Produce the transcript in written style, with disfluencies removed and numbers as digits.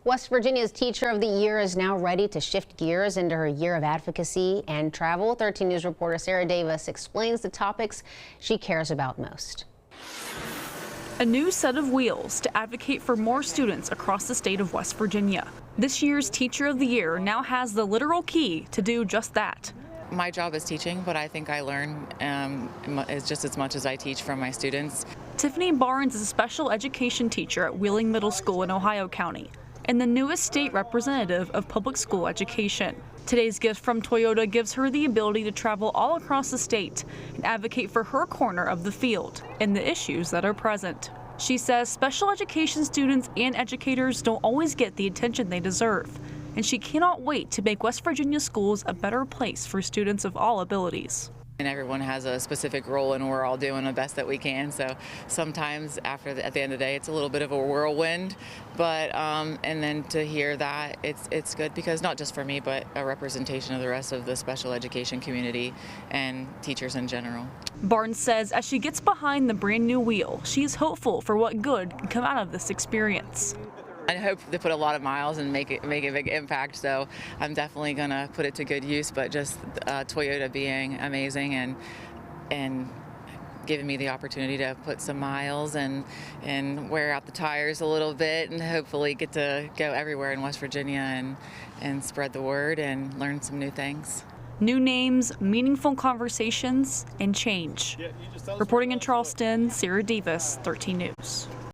West Virginia's Teacher of the Year is now ready to shift gears into her year of advocacy and travel. 13 News reporter Sarah Davis explains the topics she cares about most. A new set of wheels to advocate for more students across the state of West Virginia. This year's Teacher of the Year now has the literal key to do just that. My job is teaching, but I think I learn is just as much as I teach from my students. Tiffany Barnes is a special education teacher at Wheeling Middle School in Ohio County and the newest state representative of public school education. Today's gift from Toyota gives her the ability to travel all across the state and advocate for her corner of the field and the issues that are present. She says special education students and educators don't always get the attention they deserve, and she cannot wait to make West Virginia schools a better place for students of all abilities. And everyone has a specific role, and we're all doing the best that we can. So sometimes at the end of the day, it's a little bit of a whirlwind. But and then to hear that, it's good because not just for me, but a representation of the rest of the special education community and teachers in general. Barnes says as she gets behind the brand new wheel, she is hopeful for what good can come out of this experience. I hope to put a lot of miles and make a big impact, so I'm definitely going to put it to good use, but just Toyota being amazing and giving me the opportunity to put some miles and wear out the tires a little bit and hopefully get to go everywhere in West Virginia and spread the word and learn some new things. New names, meaningful conversations, and change. Reporting in Charleston, Sarah Davis, 13 News.